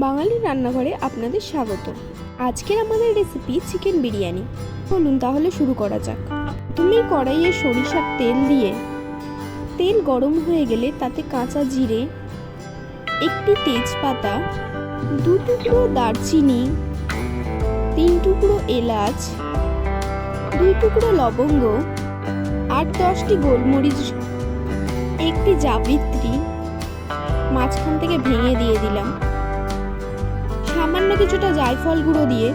বাঙালি রান্নাঘরে আপনাদের স্বাগত। আজকের আমাদের রেসিপি চিকেন বিরিয়ানি। চলুন তাহলে শুরু করা যাক। তুমি কড়াইয়ে সরিষার তেল দিয়ে তেল গরম হয়ে গেলে তাতে কাঁচা জিরে, একটি তেজপাতা, 2 টুকরো দারচিনি, 3 টুকরো এলাচ, 2 টুকরো লবঙ্গ, 8-10টি গোলমরিচ, একটি জাবিত্রী মাঝখান থেকে ভেঙে দিয়ে দিলাম। সামান্য কিছুটা জায়ফল গুঁড়ো দিয়ে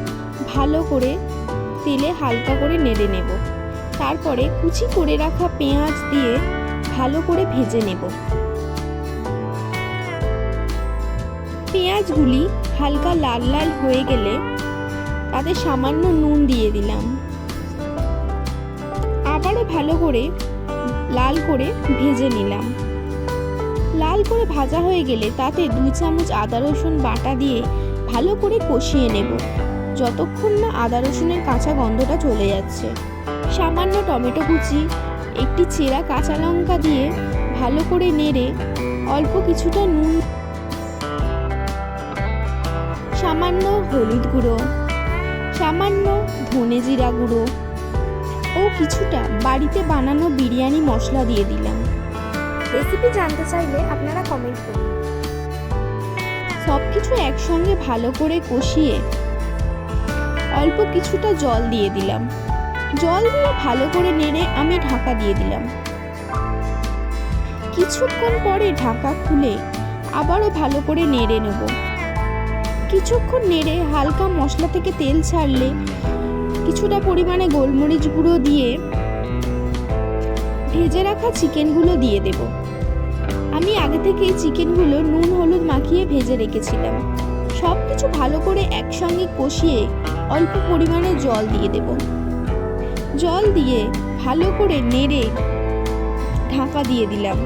ভালো করে তেলে হালকা করে নেড়ে নেব। তারপরে কুচি করে রাখা পেঁয়াজ দিয়ে ভালো করে ভেজে নেব। পেঁয়াজগুলি হালকা লাল লাল হয়ে গেলে তাতে সামান্য নুন দিয়ে দিলাম। আবারও ভালো করে লাল করে ভেজে নিলাম। লাল করে ভাজা হয়ে গেলে তাতে 2 চামচ আদা রসুন বাটা দিয়ে ভালো করে কষিয়ে নেব, যতক্ষণ না আদা রসুনের কাঁচা গন্ধটা চলে যাচ্ছে। সামান্য টমেটো কুচি, একটি চেরা কাঁচা লঙ্কা দিয়ে ভালো করে নেড়ে অল্প কিছুটা নুন, সামান্য হলুদ গুঁড়ো, সামান্য ধনে জিরা গুঁড়ো ও কিছুটা বাড়িতে বানানো বিরিয়ানি মশলা দিয়ে দিলাম। রেসিপি জানতে চাইলে আপনারা কমেন্ট করুন। সব কিছু একসঙ্গে ভালো করে কষিয়ে অল্প কিছুটা জল দিয়ে দিলাম। জল দিয়ে ভালো করে নেড়ে আমি ঢাকা দিয়ে দিলাম। কিছুক্ষণ পরে ঢাকা খুলে আবারও ভালো করে নেড়ে নেব। কিছুক্ষণ নেড়ে হালকা মশলা থেকে তেল ছাড়লে কিছুটা পরিমাণে গোলমরিচ গুঁড়ো দিয়ে ভেজে রাখা চিকেনগুলো দিয়ে দেব। আমি আগে থেকে চিকেনগুলো নুন হলুদ মাখিয়ে ভেজে রেখেছিলাম। সব কিছু ভালো করে একসঙ্গে কষিয়ে অল্প পরিমাণে জল দিয়ে দেব। জল দিয়ে ভালো করে নেড়ে ঢাকা দিয়ে দিলাম।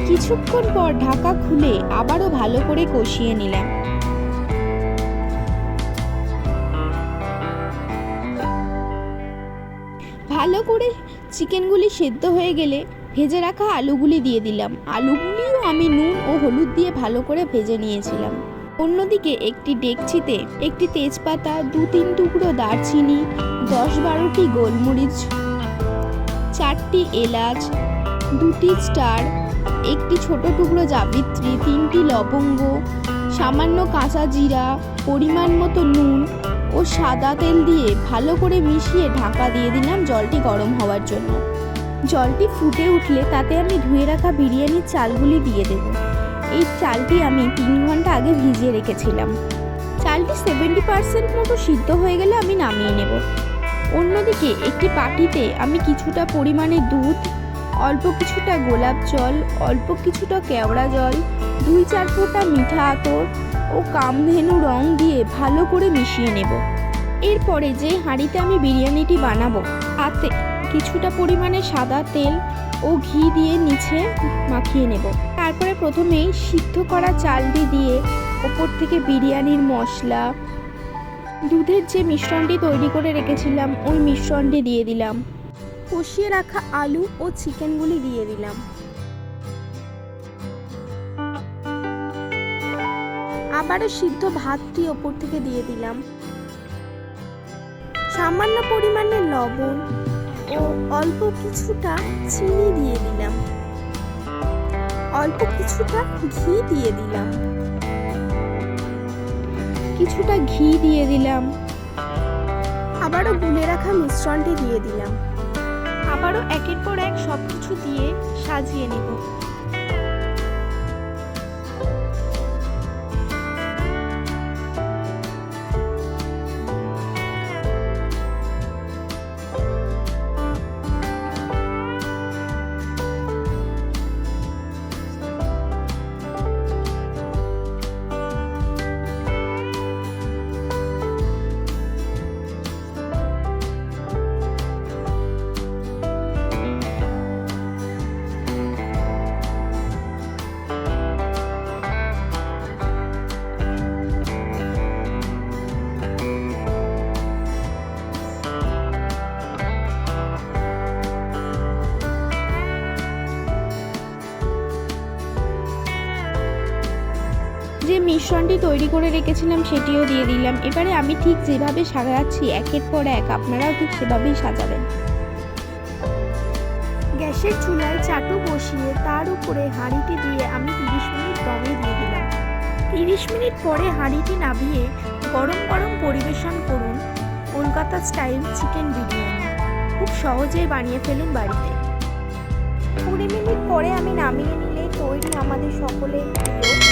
কিছুক্ষণ পর ঢাকা খুলে আবারও ভালো করে কষিয়ে নিলাম। ভালো করে চিকেনগুলি সেদ্ধ হয়ে গেলে ভেজে রাখা আলুগুলি দিয়ে দিলাম। আলুগুলিও আমি নুন ও হলুদ দিয়ে ভালো করে ভেজে নিয়েছিলাম। অন্যদিকে একটি ডেকচিতে একটি তেজপাতা, 2-3 টুকরো দারচিনি, 10-12টি গোলমরিচ, 4টি এলাচ, 2টি স্টার, একটি ছোট টুকরো জাবিত্রী, 3টি লবঙ্গ, সামান্য কাঁচা জিরা, পরিমাণ মতো নুন ও সাদা তেল দিয়ে ভালো করে মিশিয়ে ঢাকা দিয়ে দিলাম জলটি গরম হওয়ার জন্য। জলটি ফুটে উঠলে তাতে আমি ধুয়ে রাখা বিরিয়ানির চালগুলি দিয়ে দেব। এই চালটি আমি 3 ঘন্টা আগে ভিজিয়ে রেখেছিলাম। চালটি 70% মতো সিদ্ধ হয়ে গেলে আমি নামিয়ে নেব। অন্যদিকে একটি বাটিতে আমি কিছুটা পরিমাণে দুধ, অল্প কিছুটা গোলাপ জল, অল্প কিছুটা কেওড়া জল, 2-4 ফোঁটা মিঠা আতর ও কামধেনু রং দিয়ে ভালো করে মিশিয়ে নেব। এরপরে যে হাঁড়িতে আমি বিরিয়ানিটি বানাবো তাতে কিছুটা পরিমাণে সাদা তেল ও ঘি দিয়ে নিচে মাখিয়ে নেব। তারপরে প্রথমেই সিদ্ধ করা চালটি দিয়ে ওপর থেকে বিরিয়ানির মশলা, দুধের যে মিশ্রণটি তৈরি করে রেখেছিলাম ওই মিশ্রণটি দিয়ে দিলাম। কষিয়ে রাখা আলু ও চিকেনগুলি দিয়ে দিলাম। আবারও সিদ্ধ ভাতটি ওপর থেকে দিয়ে দিলাম। সামান্য পরিমাণে লবণ ও অল্প কিছুটা চিনি দিয়ে দিলাম। অল্প কিছুটা ঘি দিয়ে দিলাম। কিছুটা ঘি দিয়ে দিলাম। আবারও গুলে রাখা মিশ্রণটি দিয়ে দিলাম। আবারও একের পর এক সব কিছু দিয়ে সাজিয়ে নেব। মিশ্রণটি তৈরি করে রেখেছিলাম সেটিও দিয়ে দিলাম। এবারে আমি ঠিক যেভাবে সাজাচ্ছি একের পর এক আপনারাও ঠিক সেভাবেই সাজাবেন। গ্যাসের চুলায় চাটু বসিয়ে তার উপরে হাঁড়িটি দিয়ে আমি 30 মিনিট দমে দিয়ে দিলাম। 30 মিনিট পরে হাঁড়িটি নামিয়ে গরম গরম পরিবেশন করুন কলকাতা স্টাইল চিকেন বিরিয়ানি। খুব সহজেই বানিয়ে ফেলুন বাড়িতে। 20 মিনিট পরে আমি নামিয়ে নিলেই তৈরি আমাদের সকলের প্রিয়